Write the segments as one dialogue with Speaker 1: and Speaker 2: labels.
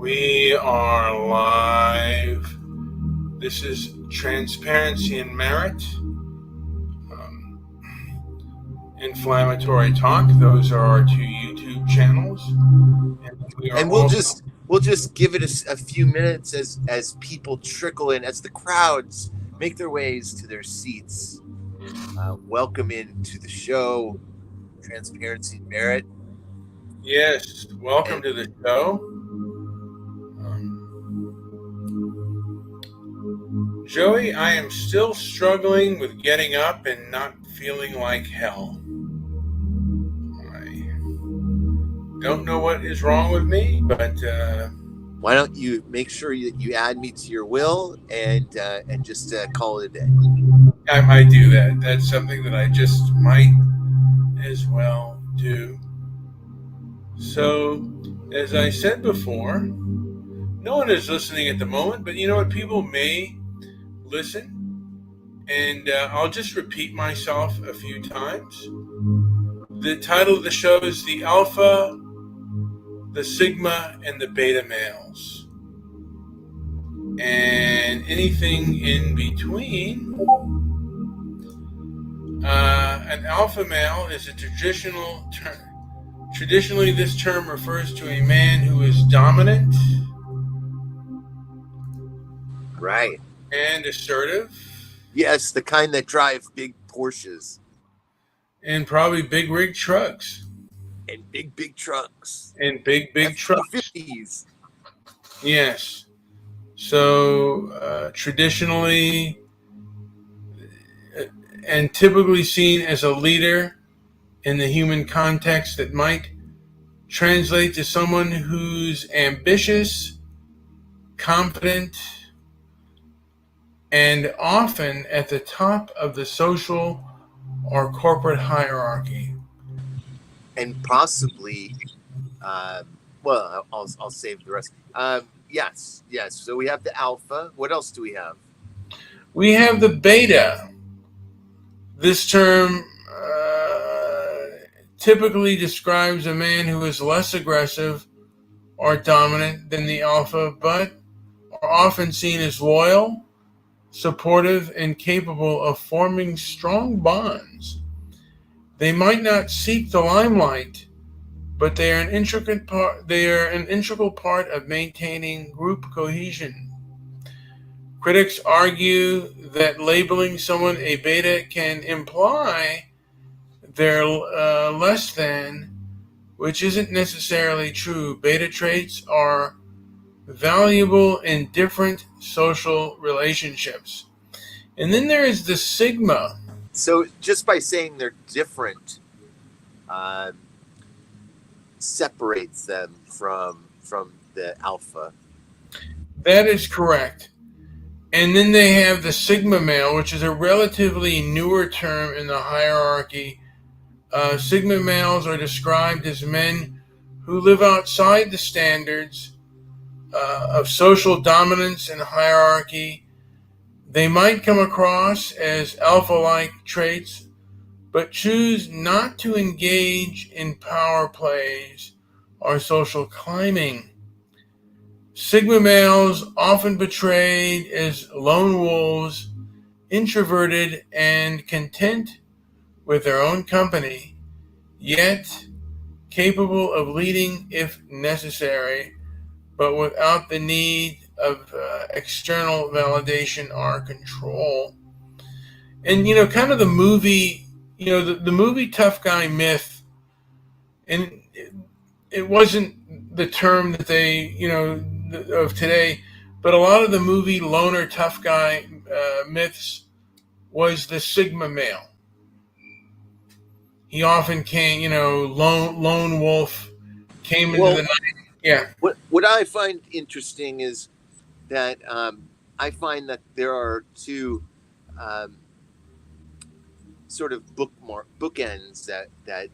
Speaker 1: We are live. This is Transparency and Merit. Inflammatory Talk. Those are our two YouTube channels.
Speaker 2: And we'll just give it a few minutes as people trickle in, as the crowds make their ways to their seats. Welcome into the show, Transparency and Merit.
Speaker 1: Yes, welcome to the show. Joey, I am still struggling with getting up and not feeling like hell. I don't know what is wrong with me, but
Speaker 2: why don't you make sure you add me to your will and just call it a day?
Speaker 1: I might do that. That's something that I just might as well do. So, as I said before, no one is listening at the moment, but you know what? People may listen, and I'll just repeat myself a few times. The title of the show is The Alpha, the Sigma, and the Beta Males. And anything in between. An alpha male is a traditional term. Traditionally, this term refers to a man who is dominant,
Speaker 2: right,
Speaker 1: and assertive.
Speaker 2: Yes, the kind that drive big Porsches.
Speaker 1: And probably big rig trucks.
Speaker 2: And big trucks.
Speaker 1: And big trucks.
Speaker 2: F-50s.
Speaker 1: Yes. So traditionally and typically seen as a leader in the human context that might translate to someone who's ambitious, confident, and often at the top of the social or corporate hierarchy.
Speaker 2: And possibly, well, I'll save the rest. Yes. So we have the alpha. What else do we have?
Speaker 1: We have the beta. This term typically describes a man who is less aggressive or dominant than the alpha, but are often seen as loyal, supportive, and capable of forming strong bonds. They might not seek the limelight, but they are an integral part of maintaining group cohesion. Critics argue that labeling someone a beta can imply they're less than, which isn't necessarily true. Beta traits are valuable in different social relationships. And then there is the sigma.
Speaker 2: So just by saying they're different separates them from the alpha.
Speaker 1: That is correct. And then they have the sigma male, which is a relatively newer term in the hierarchy. Sigma males are described as men who live outside the standards of social dominance and hierarchy. They might come across as alpha-like traits, but choose not to engage in power plays or social climbing. Sigma males often portrayed as lone wolves, introverted and content with their own company, yet capable of leading if necessary, but without the need of external validation or control. And, kind of the movie, the movie tough guy myth, and it wasn't the term that they, of today, but a lot of the movie loner tough guy myths was the sigma male. He often came, lone wolf, came into the night. Yeah.
Speaker 2: What I find interesting is that I find that there are two sort of bookends that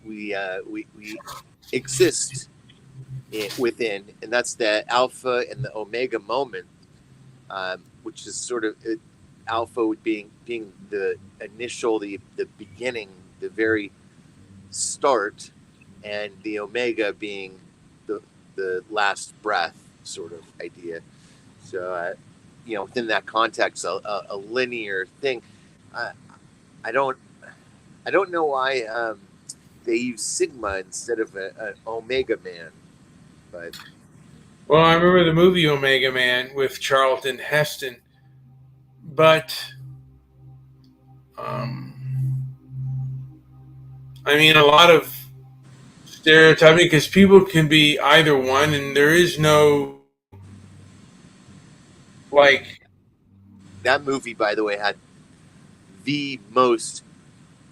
Speaker 2: we exist within, and that's the alpha and the omega moment, which is sort of alpha being the initial, the beginning, the very start, and the omega being the last breath sort of idea. So, within that context, a linear thing. I don't know why they use sigma instead of an omega man, but
Speaker 1: Well, I remember the movie Omega Man with Charlton Heston, but I mean, a lot of stereotyping because people can be either one, and there is no like.
Speaker 2: that movie, by the way, had the most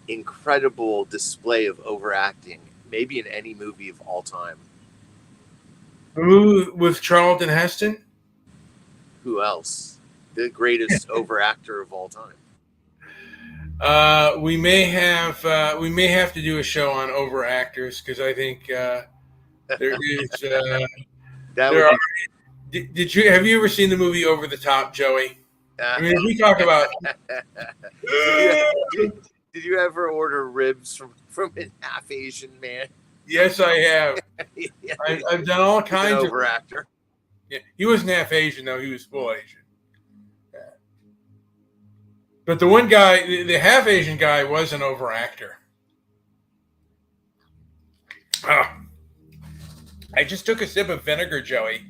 Speaker 2: incredible display of overacting, maybe in any movie of all time.
Speaker 1: The movie with Charlton Heston.
Speaker 2: Who else? The greatest overactor of all time.
Speaker 1: We may have to do a show on overactors because I think there is
Speaker 2: That
Speaker 1: there
Speaker 2: would
Speaker 1: are.
Speaker 2: be.
Speaker 1: Did you have you ever seen the movie Over the Top, Joey? I mean, if we talk about.
Speaker 2: Did you ever order ribs from an half Asian man?
Speaker 1: Yes, I have.
Speaker 2: Yeah.
Speaker 1: I've done all
Speaker 2: He's
Speaker 1: kinds
Speaker 2: an
Speaker 1: of.
Speaker 2: overactor.
Speaker 1: Yeah, he wasn't half Asian though; he was full Asian. But the one guy, the half Asian guy, was an overactor. I just took a sip of vinegar, Joey.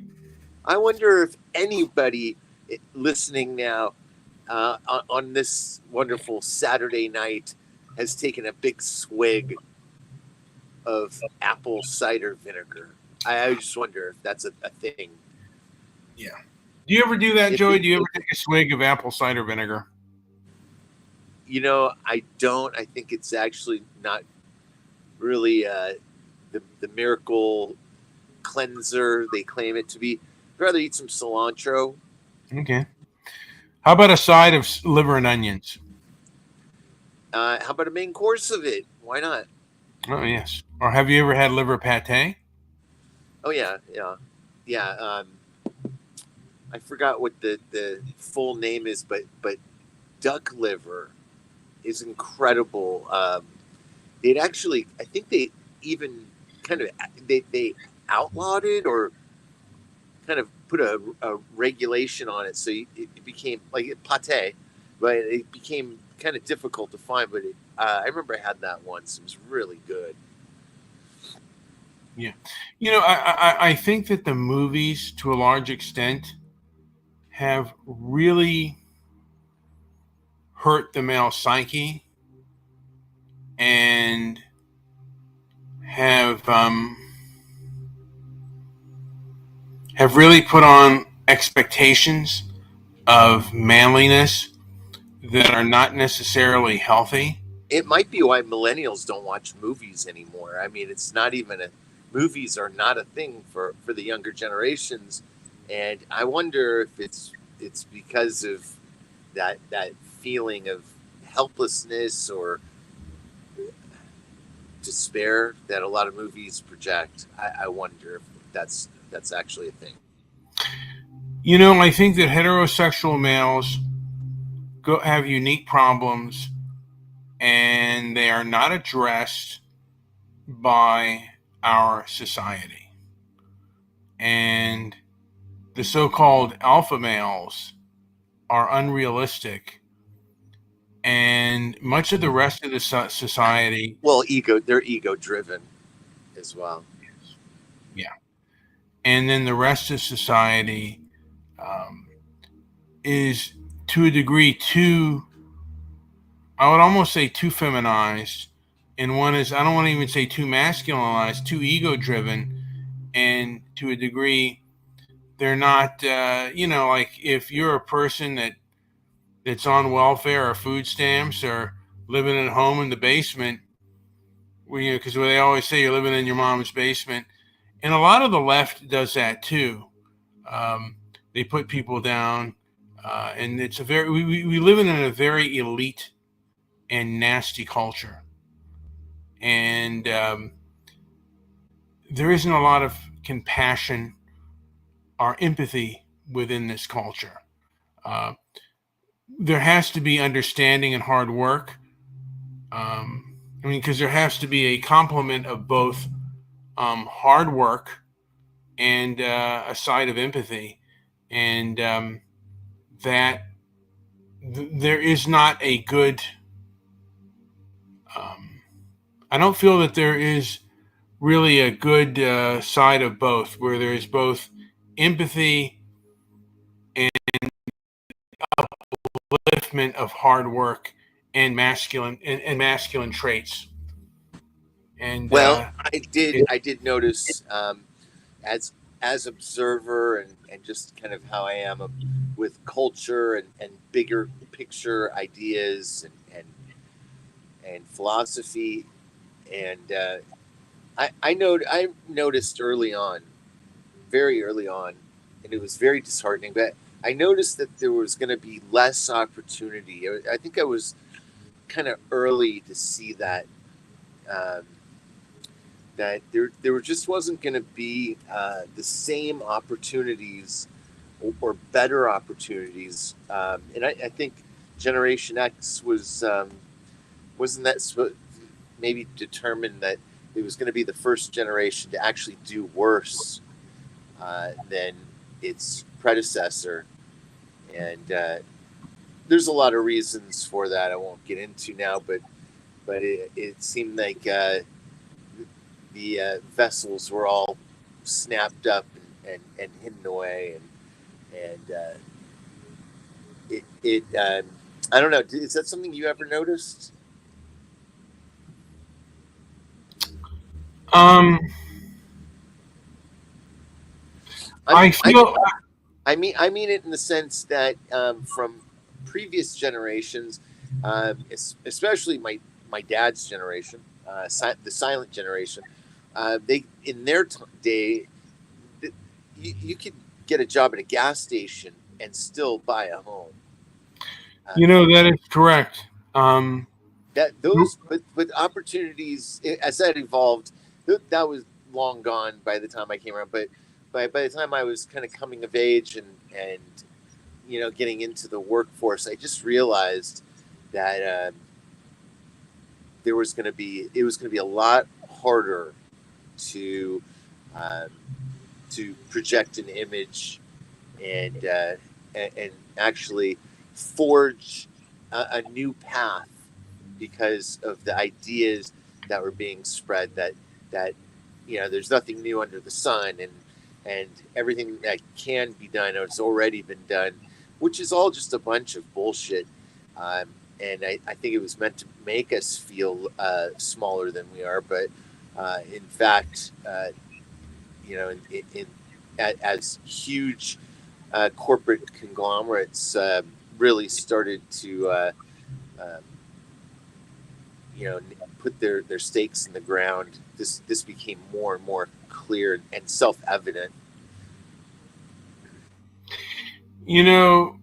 Speaker 2: I wonder if anybody listening now on this wonderful Saturday night has taken a big swig of apple cider vinegar. I just wonder if that's a thing.
Speaker 1: Yeah. Do you ever do that, Joey? Do you ever take a swig of apple cider vinegar?
Speaker 2: I don't. I think it's actually not really the miracle cleanser they claim it to be. I'd rather eat some cilantro.
Speaker 1: Okay. How about a side of liver and onions?
Speaker 2: How about a main course of it? Why not?
Speaker 1: Oh, yes. Or have you ever had liver pate?
Speaker 2: Oh, yeah. I forgot what the full name is, but duck liver is incredible. They'd actually, I think they even kind of, they outlawed it or kind of put a regulation on it. So it became like pate, but it became kind of difficult to find. But I remember I had that once. It was really good.
Speaker 1: Yeah. I think that the movies, to a large extent, have really hurt the male psyche and have really put on expectations of manliness that are not necessarily healthy.
Speaker 2: It might be why millennials don't watch movies anymore. I mean, it's not even movies are not a thing for the younger generations, and I wonder if it's because of that feeling of helplessness or despair that a lot of movies project. I wonder if that's actually a thing.
Speaker 1: I think that heterosexual males have unique problems and they are not addressed by our society. And the so-called alpha males are unrealistic, and much of the rest of the society,
Speaker 2: they're ego driven as well.
Speaker 1: Yeah. And then the rest of society is, to a degree, I would almost say too feminized, and one is, I don't want to even say too masculinized, too ego driven, and to a degree they're not like if you're a person that's on welfare or food stamps or living at home in the basement, because they always say you're living in your mom's basement, and a lot of the left does that too. They put people down, and it's we live in a very elite and nasty culture, and there isn't a lot of compassion or empathy within this culture. There has to be understanding and hard work. Because there has to be a complement of both hard work and a side of empathy, and that there is not a good. I don't feel that there is really a good side of both, where there is both empathy and upliftment of hard work and masculine traits. And
Speaker 2: Well,
Speaker 1: it,
Speaker 2: I did notice, as observer, and just kind of how I am, with culture, and bigger picture ideas, and philosophy, and I noticed early on, very early on, and it was very disheartening. But I noticed that there was going to be less opportunity. I think I was kind of early to see that, um, that there just wasn't going to be the same opportunities, or better opportunities. And I think Generation X wasn't that maybe determined that it was going to be the first generation to actually do worse than its predecessor. And there's a lot of reasons for that I won't get into now, but it seemed like the vessels were all snapped up, and hidden away, and it I don't know. Is that something you ever noticed?
Speaker 1: um,
Speaker 2: I
Speaker 1: I
Speaker 2: mean,
Speaker 1: feel
Speaker 2: I mean it in the sense that, from previous generations, especially my dad's generation, the silent generation, they in their day, you could get a job at a gas station and still buy a home. Uh,
Speaker 1: that is correct.
Speaker 2: that but opportunities, as that evolved, that was long gone by the time I came around. But by the time I was kind of coming of age, and getting into the workforce, I just realized that it was going to be a lot harder to um, project an image, and and actually forge a new path, because of the ideas that were being spread, that there's nothing new under the sun, and everything that can be done has already been done, which is all just a bunch of bullshit. And I think it was meant to make us feel smaller than we are, but in fact, in as huge corporate conglomerates really started to um, put their stakes in the ground, this became more and more clear and self-evident.
Speaker 1: you know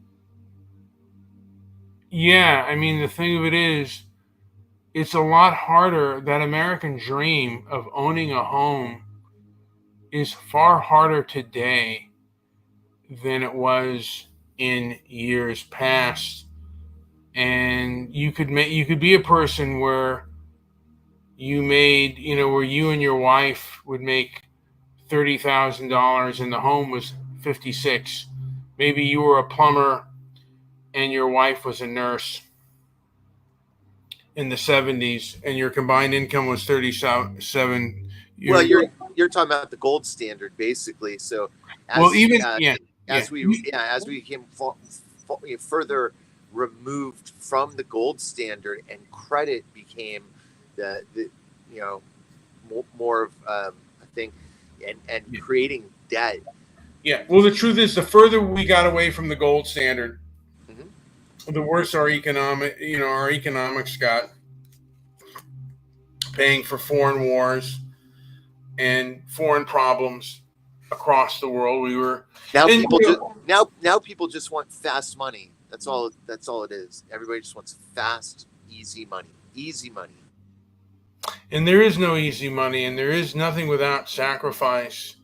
Speaker 1: yeah, I mean, the thing of it is, it's a lot harder. That American dream of owning a home is far harder today than it was in years past. And you could be a person where where you and your wife would make $30,000 and the home was 56. Maybe you were a plumber and your wife was a nurse in the 70s, and your combined income was 37.
Speaker 2: Well,
Speaker 1: You're
Speaker 2: you're talking about the gold standard, basically. So
Speaker 1: Well,
Speaker 2: as
Speaker 1: even yeah.
Speaker 2: as we became further removed from the gold standard, and credit became the more of a thing, and creating debt.
Speaker 1: Yeah. Well, the truth is, the further we got away from the gold standard,
Speaker 2: Mm-hmm.
Speaker 1: the worse our economics got, paying for foreign wars and foreign problems across the world. We were,
Speaker 2: Now
Speaker 1: and
Speaker 2: people just now people just want fast money. That's all. That's all it is. Everybody just wants fast, easy money. Easy money.
Speaker 1: and there is no easy money, and there is nothing without sacrifice.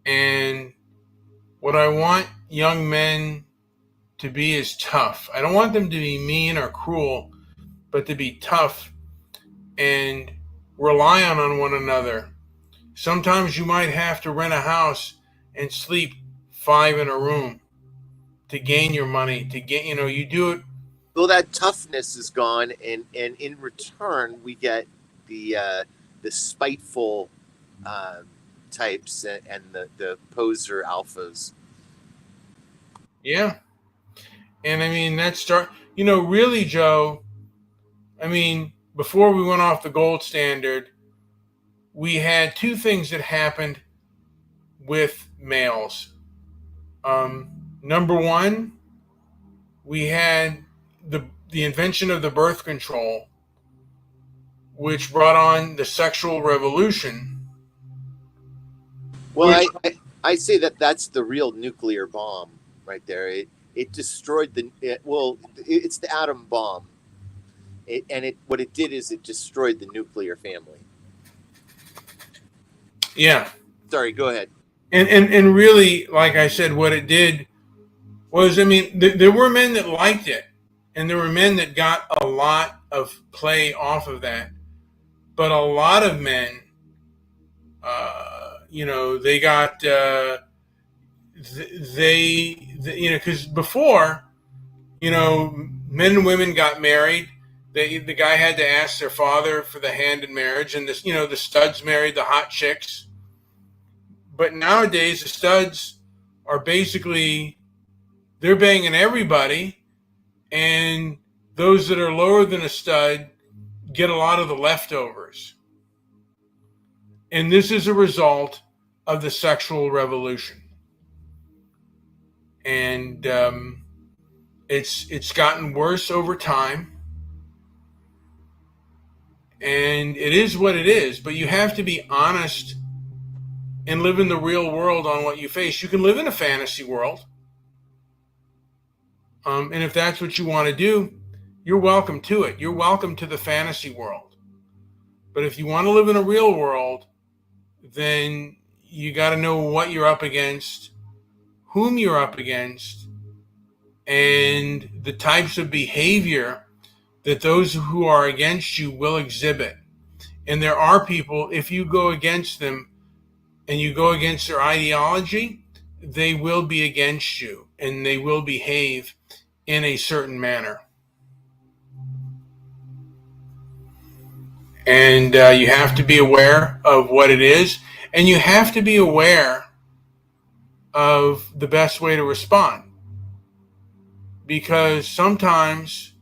Speaker 1: And what I want young men to be is tough. I don't want them to be mean or cruel, but to be tough and rely on one another. Sometimes you might have to rent a house and sleep 5 in a room to gain your money, to get, you do it.
Speaker 2: Well, that toughness is gone, and in return we get the spiteful types and the poser alphas.
Speaker 1: Yeah. And I mean, really, Joe, I mean, before we went off the gold standard, we had two things that happened with males. Number one, we had the invention of the birth control, which brought on the sexual revolution.
Speaker 2: Well, I say that's the real nuclear bomb right there. It destroyed it's the atom bomb. What it did is it destroyed the nuclear family.
Speaker 1: Yeah.
Speaker 2: Sorry, go ahead.
Speaker 1: And really, like I said, what it did was, I mean, there were men that liked it, and there were men that got a lot of play off of that. But a lot of men, they got, because before, men and women got married. The guy had to ask their father for the hand in marriage, and the studs married the hot chicks. But nowadays, the studs are basically, they're banging everybody, and those that are lower than a stud get a lot of the leftovers. And this is a result of the sexual revolution. And it's gotten worse over time. And it is what it is. But you have to be honest and live in the real world on what you face. You can live in a fantasy world. And if that's what you want to do, you're welcome to it. You're welcome to the fantasy world. But if you want to live in a real world, then you got to know what you're up against, whom you're up against, and the types of behavior that those who are against you will exhibit. And there are people, if you go against them and you go against their ideology, they will be against you and they will behave in a certain manner. And you have to be aware of what it is, and you have to be aware of the best way to respond. Because sometimes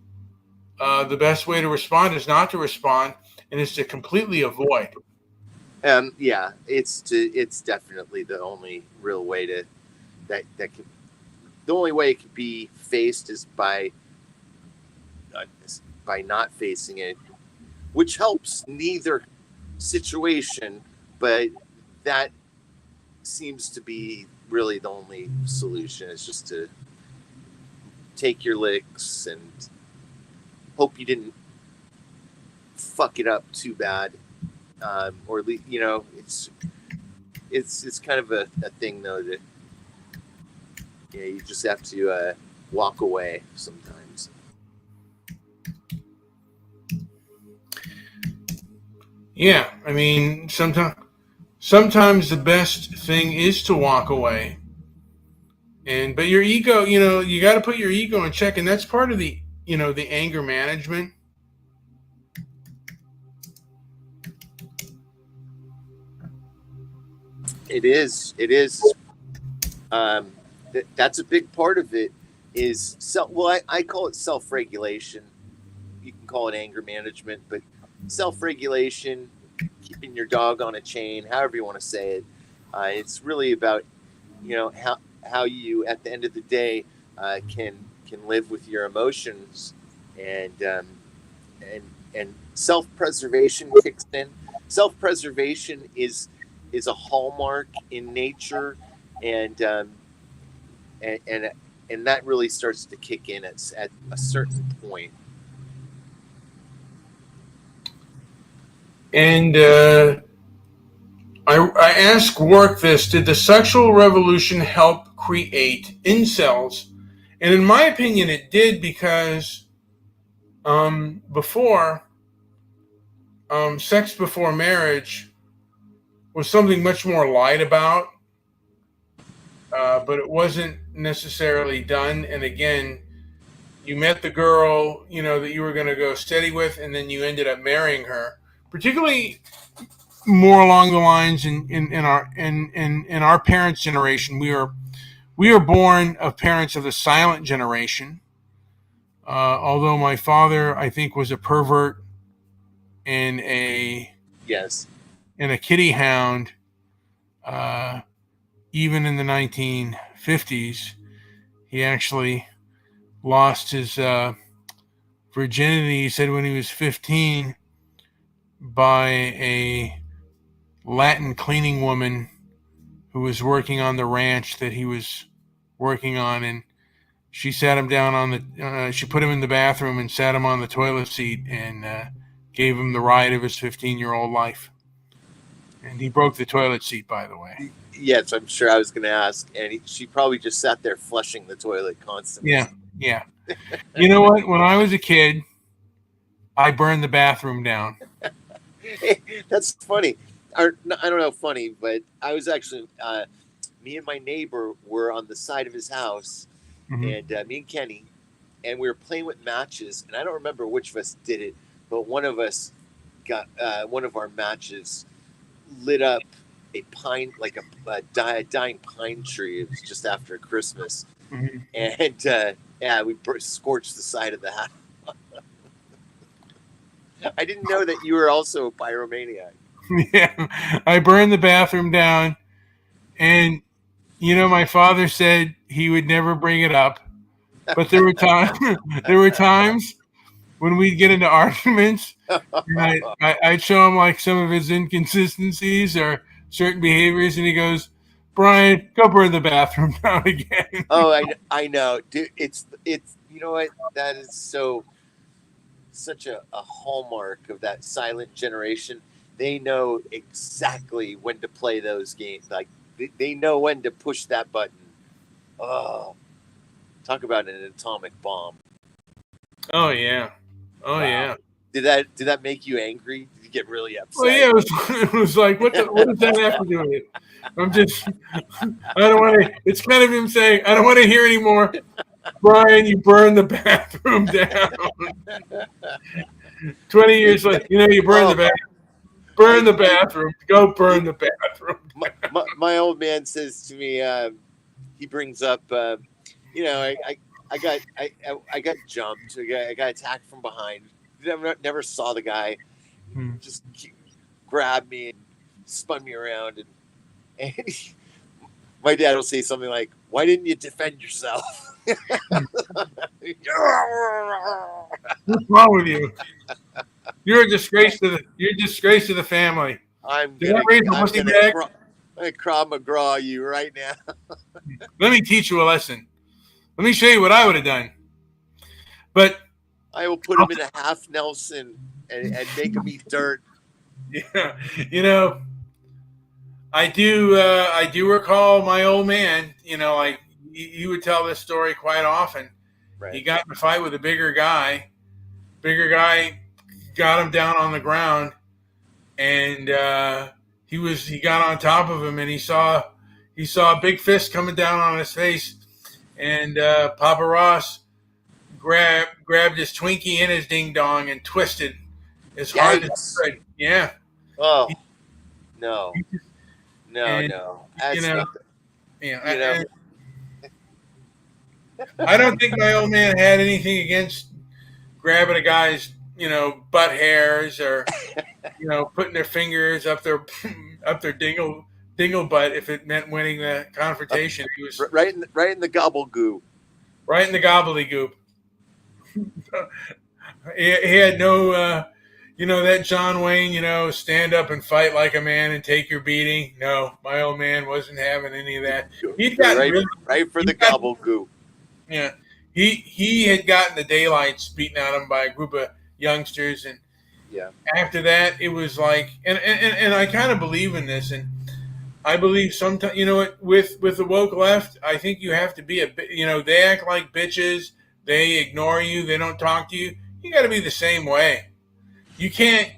Speaker 1: the best way to respond is not to respond, and is to completely avoid.
Speaker 2: Yeah, it's definitely the only real way to the only way it can be faced is by not facing it, which helps neither situation, but that seems to be really the only solution. Is just to take your licks and hope you didn't fuck it up too bad, or at least, it's kind of a thing though that you just have to walk away sometimes.
Speaker 1: Yeah, I mean, sometimes the best thing is to walk away. But your ego, you got to put your ego in check, and that's part of the anger management.
Speaker 2: It is. That's a big part of it. Is I call it self-regulation. You can call it anger management, but self-regulation, keeping your dog on a chain, however you want to say it. It's really about how you at the end of the day can live with your emotions, and self-preservation kicks in. Self-preservation is a hallmark in nature, and that really starts to kick in at a certain point.
Speaker 1: And I ask Work this: did the sexual revolution help create incels? And in my opinion, it did, because before sex before marriage was something much more lied about, but it wasn't necessarily done. And again, you met the girl, that you were going to go steady with, and then you ended up marrying her. Particularly more along the lines in our parents' generation, we are born of parents of the silent generation. Although my father, I think, was a pervert and
Speaker 2: Yes.
Speaker 1: a kitty hound, even in the 1950s, he actually lost his virginity. He said when he was 15 by a Latin cleaning woman who was working on the ranch that he was working on, and she sat him down on she put him in the bathroom and sat him on the toilet seat and gave him the ride of his 15-year-old life. And he broke the toilet seat, by the way.
Speaker 2: Yes, I'm sure I was going to ask. And she probably just sat there flushing the toilet constantly.
Speaker 1: Yeah. You know what? When I was a kid, I burned the bathroom down.
Speaker 2: That's funny. Or, I don't know, funny, but I was actually, me and my neighbor were on the side of his house, and me and Kenny, and we were playing with matches, and I don't remember which of us did it, but one of us got one of our matches lit up a pine, like a dying pine tree. It was just after Christmas, and we scorched the side of the house. I didn't know that you were also a pyromaniac.
Speaker 1: Yeah, I burned the bathroom down, and my father said he would never bring it up, but there were times when we'd get into arguments, and I'd show him like some of his inconsistencies or certain behaviors, and he goes, "Brian, go burn the bathroom down again."
Speaker 2: Oh, I know, dude. It's you know what, that is such a hallmark of that silent generation. They know exactly when to play those games. Like they know when to push that button. Oh, talk about an atomic bomb.
Speaker 1: Oh yeah. Oh wow. Yeah.
Speaker 2: Did that make you angry? Did you get really upset?
Speaker 1: Well, yeah, it was like, what does that have to do with it? I don't want to. It's kind of him saying, I don't want to hear anymore. Brian, you burned the bathroom down. 20 years later, you burn the bathroom. Burn the bathroom. Go burn the bathroom.
Speaker 2: My old man says to me, he brings up, I got jumped. I got attacked from behind. Never saw the guy. Just grabbed me and spun me around. And my dad will say something like, "Why didn't you defend yourself?"
Speaker 1: What's wrong with you? You're a disgrace to the family.
Speaker 2: I'm gonna Krav Maga you right now.
Speaker 1: Let me teach you a lesson. Let me show you what I would have done. But
Speaker 2: I will put him in a half Nelson and make him eat dirt.
Speaker 1: Yeah, I do recall my old man. Like he would tell this story quite often. Right. He got in a fight with a bigger guy. Bigger guy got him down on the ground, and he got on top of him, and he saw a big fist coming down on his face, and Papa Ross grabbed his Twinkie and his ding dong and twisted as hard as he could. Yeah.
Speaker 2: Oh no. That's
Speaker 1: I don't think my old man had anything against grabbing a guy's butt hairs or putting their fingers up their dingle butt if it meant winning the confrontation. He was
Speaker 2: right in the gobblegoop.
Speaker 1: Right in the gobbledygook. He had no that John Wayne, stand up and fight like a man and take your beating. No, my old man wasn't having any of that. He'd gotten
Speaker 2: right for the gobblegoop.
Speaker 1: Yeah. He had gotten the daylights beaten out of him by a group of youngsters, and after that it was like, and I kind of believe in this, and I believe sometimes with the woke left, I think you have to be they act like bitches, they ignore you, they don't talk to you. You got to be the same way. You can't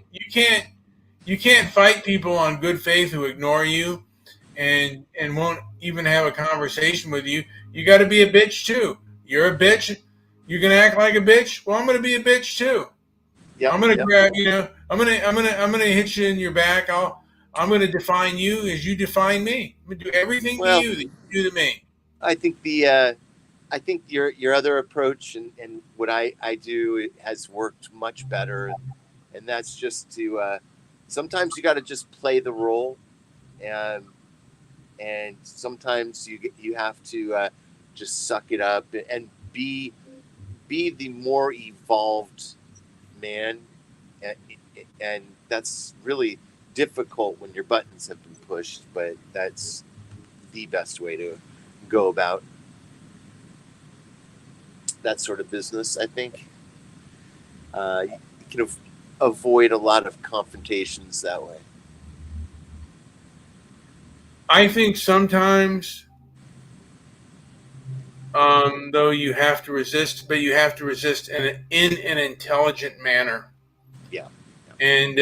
Speaker 1: You can't fight people on good faith who ignore you and won't even have a conversation with you. You got to be a bitch too. You're a bitch. You're gonna act like a bitch. Well, I'm gonna be a bitch too.
Speaker 2: Yep,
Speaker 1: I'm gonna
Speaker 2: yep.
Speaker 1: grab. I'm gonna hit you in your back. I'm gonna define you as you define me. I'm gonna do everything to
Speaker 2: Well,
Speaker 1: you that you do to me.
Speaker 2: I think I think your other approach and what I do has worked much better, and that's just to sometimes you got to just play the role, and sometimes you have to just suck it up and be the more evolved man, and, and that's really difficult when your buttons have been pushed, but that's the best way to go about that sort of business. I think you can avoid a lot of confrontations that way.
Speaker 1: I think sometimes, though, you have to resist, but you have to resist in an intelligent manner.
Speaker 2: Yeah.
Speaker 1: And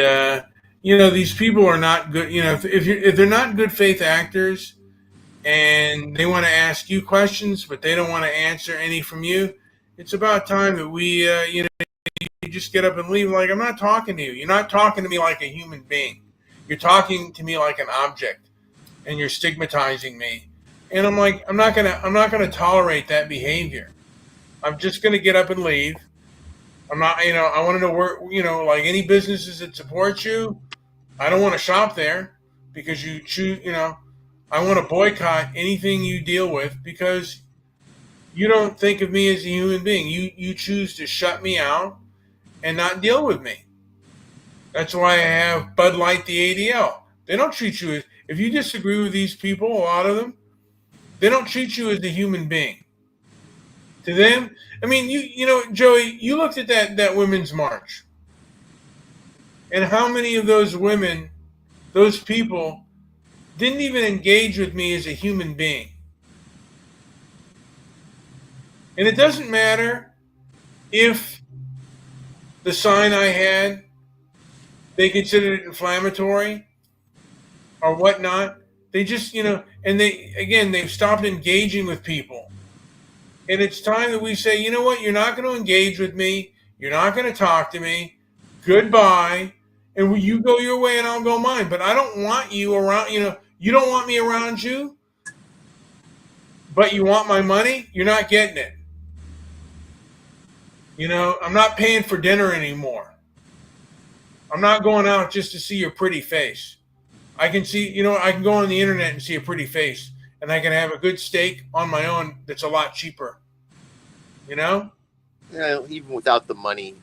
Speaker 1: these people are not good. If they're not good faith actors, and they want to ask you questions, but they don't want to answer any from you, it's about time that you just get up and leave. Like, I'm not talking to you. You're not talking to me like a human being. You're talking to me like an object, and you're stigmatizing me. And I'm like, I'm not gonna tolerate that behavior. I'm just gonna get up and leave. I'm not, I want to know where, like any businesses that support you, I don't want to shop there because you choose, I want to boycott anything you deal with because you don't think of me as a human being. You choose to shut me out and not deal with me. That's why I have Bud Light the ADL. They don't treat you as, if you disagree with these people, a lot of them, they don't treat you as a human being. To them, I mean, Joey, you looked at that women's march, and how many of those women, those people, didn't even engage with me as a human being. And it doesn't matter if the sign I had, they considered it inflammatory or whatnot. They just, and they've stopped engaging with people. And it's time that we say, you know what, you're not going to engage with me. You're not going to talk to me. Goodbye. And you go your way and I'll go mine. But I don't want you around, you don't want me around you, but you want my money. You're not getting it. I'm not paying for dinner anymore. I'm not going out just to see your pretty face. I can see, I can go on the internet and see a pretty face, and I can have a good steak on my own that's a lot cheaper.
Speaker 2: Even without the money,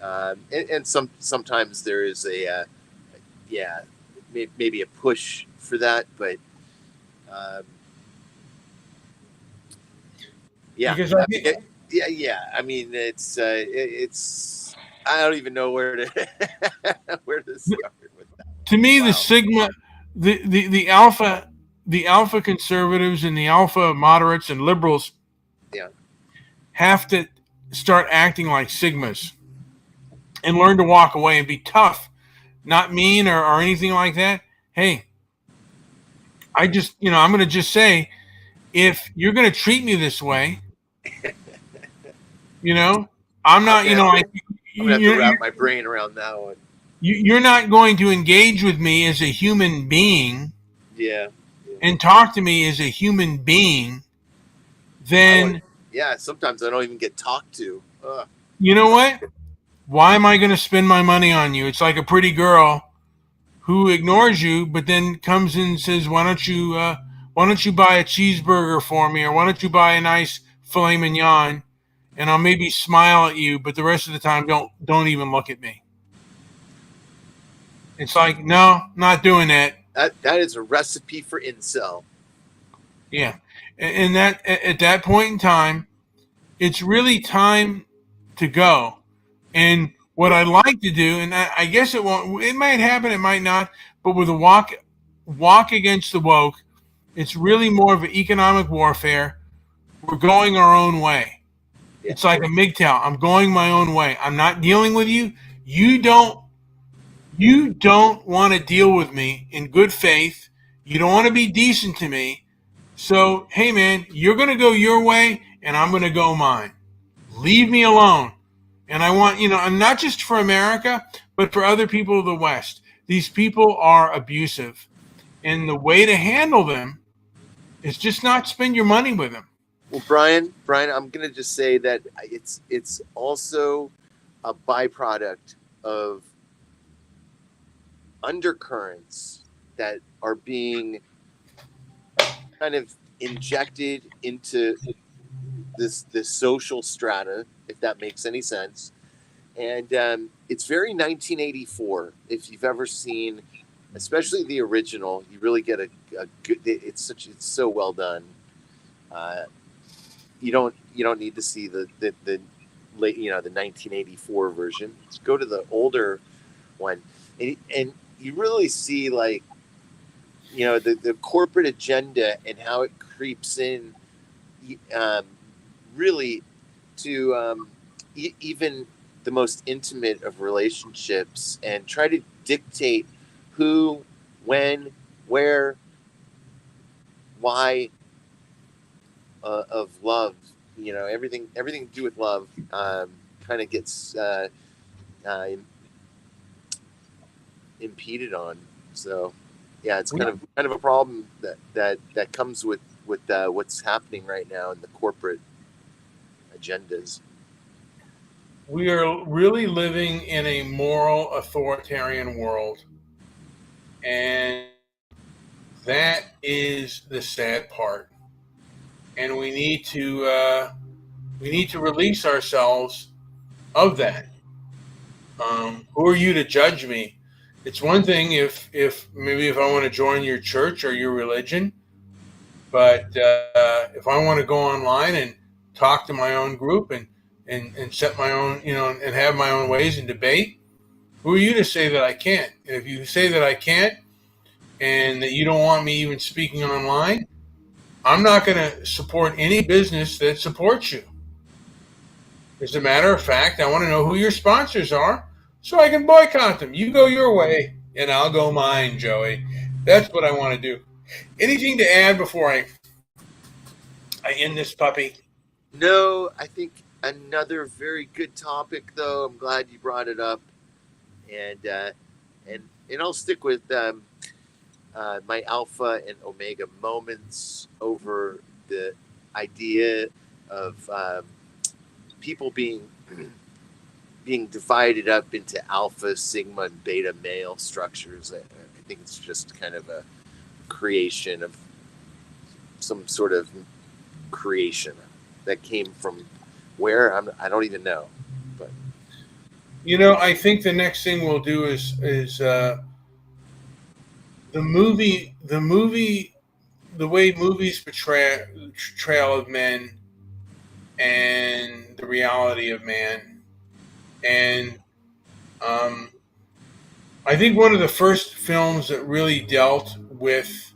Speaker 2: and sometimes there is maybe a push for that, but yeah.
Speaker 1: Because
Speaker 2: I mean, it's I don't even know where to where to start with that.
Speaker 1: To me,
Speaker 2: Wow.
Speaker 1: the sigma, the alpha conservatives and the alpha moderates and liberals,
Speaker 2: Yeah,
Speaker 1: have to start acting like sigmas and learn to walk away and be tough, not mean or anything like that. Hey, I'm going to just say, if you're going to treat me this way, I'm not,
Speaker 2: I'm gonna have to wrap my brain around that one.
Speaker 1: You're not going to engage with me as a human being,
Speaker 2: yeah.
Speaker 1: and talk to me as a human being. Then,
Speaker 2: sometimes I don't even get talked to.
Speaker 1: you know what? Why am I going to spend my money on you? It's like a pretty girl who ignores you, but then comes in and says, "Why don't you buy a cheeseburger for me, or why don't you buy a nice filet mignon?" And I'll maybe smile at you, but the rest of the time, don't even look at me. It's like, no, not doing that.
Speaker 2: That is a recipe for incel.
Speaker 1: Yeah, and that at that point in time, it's really time to go. And what I'd like to do, and I guess it won't, it might happen, it might not, but with a walk against the woke, it's really more of an economic warfare. We're going our own way.
Speaker 2: Yeah.
Speaker 1: It's like a MGTOW. I'm going my own way. I'm not dealing with you. You don't You don't want to deal with me in good faith. You don't want to be decent to me. So, hey, man, you're going to go your way and I'm going to go mine. Leave me alone. And I want, and not just for America, but for other people of the West. These people are abusive. And the way to handle them is just not spend your money with them.
Speaker 2: Well, Brian, I'm going to just say that it's also a byproduct of undercurrents that are being kind of injected into this social strata, if that makes any sense. And it's very 1984. If you've ever seen, especially the original, you really get a good. It's so well done. You don't need to see the late the 1984 version. Just go to the older one, and you really see like the corporate agenda and how it creeps in, really to even the most intimate of relationships and try to dictate who, when, where, why of love. Everything to do with love kind of gets impeded on. So yeah, it's kind of a problem that comes with what's happening right now in the corporate agendas.
Speaker 1: We are really living in a moral authoritarian world. And that is the sad part. And we need to release ourselves of that. Who are you to judge me? It's one thing if maybe if I want to join your church or your religion, but if I want to go online and talk to my own group and set my own, and have my own ways and debate, who are you to say that I can't? And if you say that I can't and that you don't want me even speaking online, I'm not going to support any business that supports you. As a matter of fact, I want to know who your sponsors are so I can boycott them. You go your way and I'll go mine, Joey. That's what I want to do. Anything to add before I end this puppy?
Speaker 2: No, I think another very good topic, though. I'm glad you brought it up, and I'll stick with my alpha and omega moments over the idea of people being divided up into alpha, sigma, and beta male structures. I think it's just kind of a creation of some sort of creation that came from where I don't even know. But
Speaker 1: I think the next thing we'll do is the way movies portrayal of men and the reality of man. And I think one of the first films that really dealt with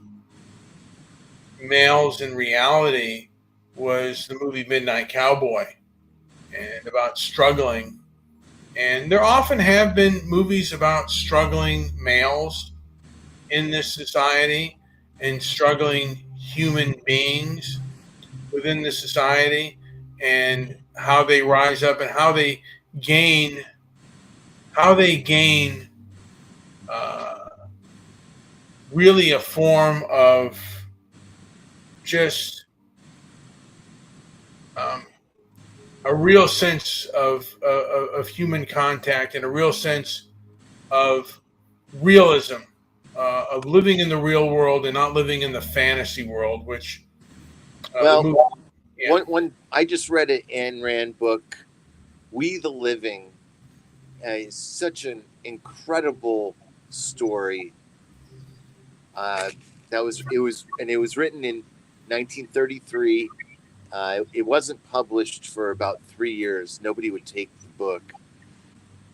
Speaker 1: males in reality was the movie Midnight Cowboy, and about struggling. And there often have been movies about struggling males in this society and struggling human beings within the society, and how they rise up and gain how they gain uh, really a form of just um, a real sense of human contact and a real sense of realism, of living in the real world and not living in the fantasy world, which the movie. Yeah.
Speaker 2: one I just read an Ayn Rand book, We the Living. Is such an incredible story. It was written in 1933. It wasn't published for about 3 years. Nobody would take the book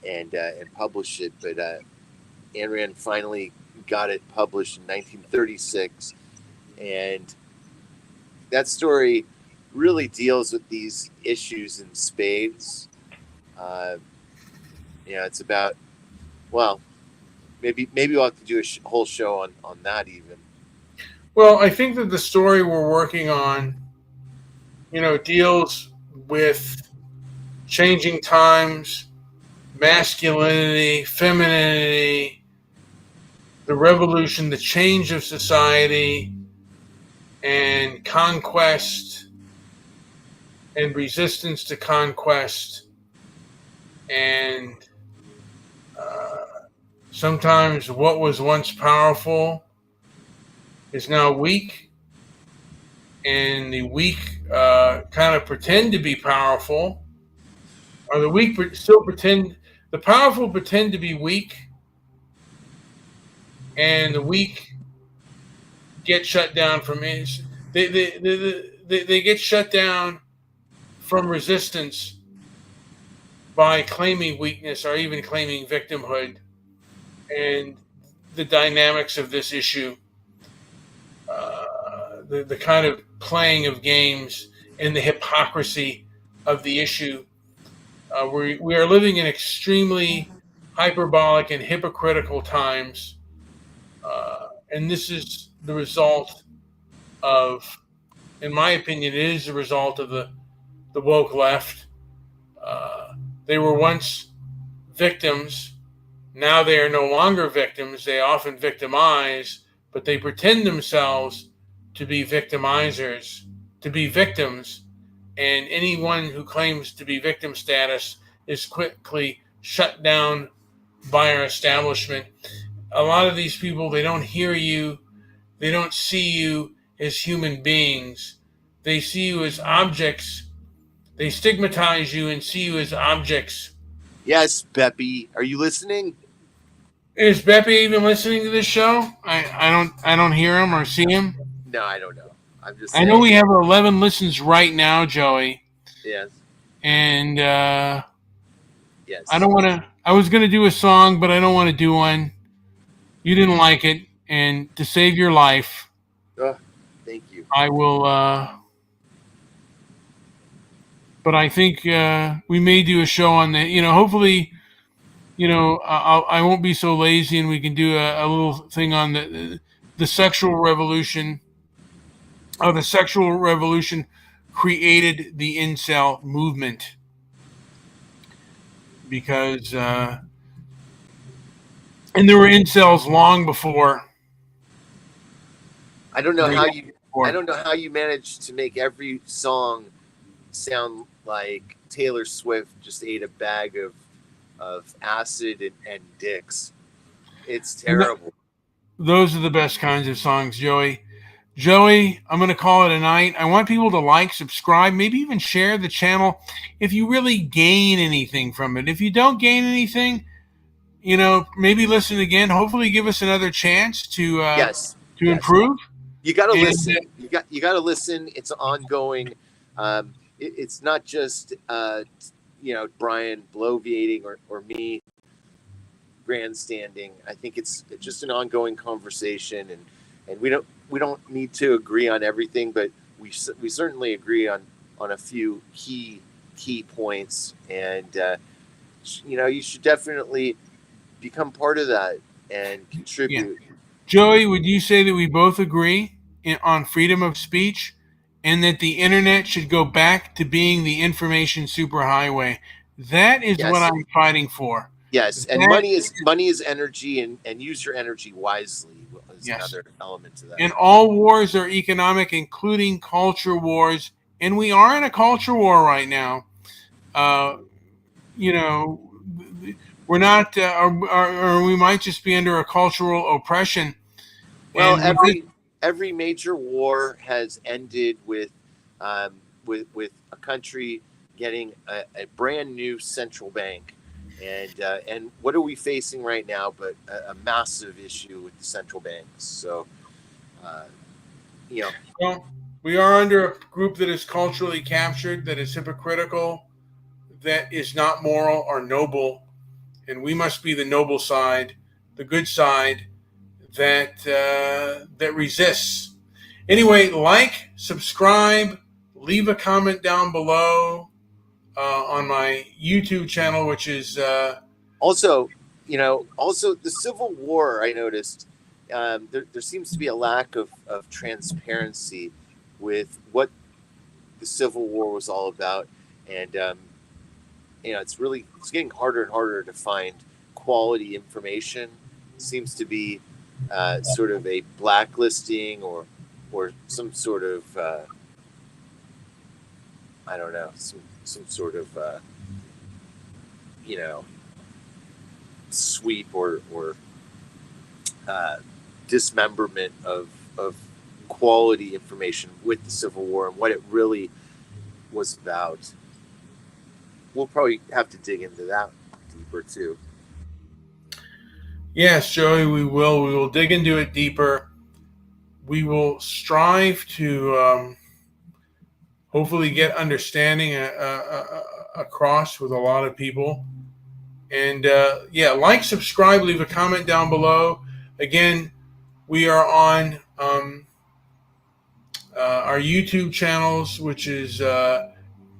Speaker 2: and publish it, but Ayn Rand finally got it published in 1936, and that story really deals with these issues in spades. It's about, well, Maybe we'll have to do a whole show on that even.
Speaker 1: Well, I think that the story we're working on, deals with changing times, masculinity, femininity, the revolution, the change of society, and conquest and resistance to conquest. And sometimes what was once powerful is now weak, and the weak kind of pretend to be powerful, or the weak still pretend, the powerful pretend to be weak, and the weak get shut down from it. They get shut down from resistance by claiming weakness or even claiming victimhood. And the dynamics of this issue, the kind of playing of games and the hypocrisy of the issue. We are living in extremely hyperbolic and hypocritical times. And this is the result of, in my opinion, it is the result of the woke left. They were once victims. Now they are no longer victims. They often victimize, but they pretend themselves to be victimizers, to be victims. And anyone who claims to be victim status is quickly shut down by our establishment. A lot of these people, they don't hear you. They don't see you as human beings. They see you as objects. They stigmatize you and see you as objects.
Speaker 2: Yes, Beppy. Are you listening?
Speaker 1: Is Beppy even listening to this show? I don't hear him or see him.
Speaker 2: No, I don't know. I'm just saying.
Speaker 1: I know we have 11 listens right now, Joey.
Speaker 2: Yes.
Speaker 1: And
Speaker 2: yes.
Speaker 1: I was going to do a song, but I don't want to do one. You didn't like it. And to save your life,
Speaker 2: thank you.
Speaker 1: I will, but I think we may do a show on that. Hopefully, I won't be so lazy, and we can do a little thing on the sexual revolution. The sexual revolution created the incel movement because, and there were incels long before.
Speaker 2: I don't know how you managed to make every song sound like Taylor Swift just ate a bag of acid and dicks. It's terrible.
Speaker 1: Those are the best kinds of songs, Joey. Joey, I'm going to call it a night. I want people to like, subscribe, maybe even share the channel if you really gain anything from it. If you don't gain anything, maybe listen again. Hopefully give us another chance to improve.
Speaker 2: You got to listen. You got to listen. It's ongoing. It's not just Brian bloviating or me grandstanding. I think it's just an ongoing conversation, and we don't need to agree on everything, but we certainly agree on a few key points, and you should definitely become part of that and contribute.
Speaker 1: Yeah. Joey, would you say that we both agree on freedom of speech and that the internet should go back to being the information superhighway? That is what I'm fighting for.
Speaker 2: Yes, and money is energy, and use your energy wisely is another element to that.
Speaker 1: And all wars are economic, including culture wars, and we are in a culture war right now. We're not, or we might just be under a cultural oppression.
Speaker 2: Well, every major war has ended with a country getting a brand new central bank, and what are we facing right now? But a massive issue with the central banks. So,
Speaker 1: Well, we are under a group that is culturally captured, that is hypocritical, that is not moral or noble. And we must be the noble side, the good side that resists. Anyway, like, subscribe, leave a comment down below on my YouTube channel, which is
Speaker 2: also Also the Civil War, I noticed there seems to be a lack of transparency with what the Civil War was all about, and it's getting harder and harder to find quality information. It seems to be sort of a blacklisting or some sort of I don't know, some sort of sweep or dismemberment of quality information with the Civil War and what it really was about. We'll probably have to dig into that deeper too.
Speaker 1: Yes, Joey, we will. We will dig into it deeper. We will strive to hopefully get understanding across with a lot of people. And like, subscribe, leave a comment down below. Again, we are on our YouTube channels, which is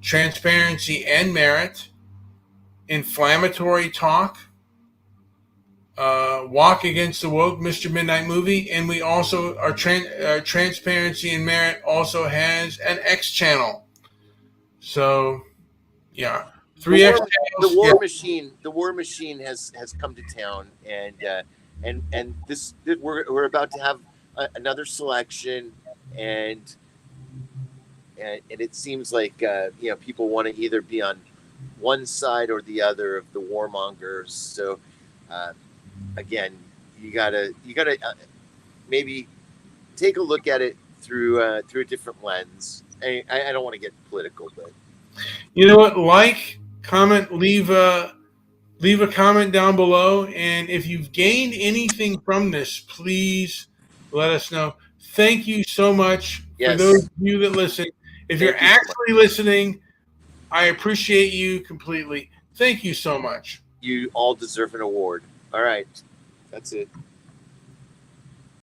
Speaker 1: Transparency and Merit, Inflammatory Talk, Walk Against the Woke, Mr. Midnight Movie, and we also our Transparency and Merit also has an X channel. So, yeah, 3X channels.
Speaker 2: The war machine has come to town, and we're about to have another selection, and it seems like people want to either be on one side or the other of the warmongers. So again, you gotta maybe take a look at it through a different lens. I don't want to get political, but
Speaker 1: you know what? Like, comment, leave a comment down below, and if you've gained anything from this, please let us know. Thank you so much for those of you that listen. If you're actually listening, I appreciate you completely. Thank you so much.
Speaker 2: You all deserve an award. All right. That's it.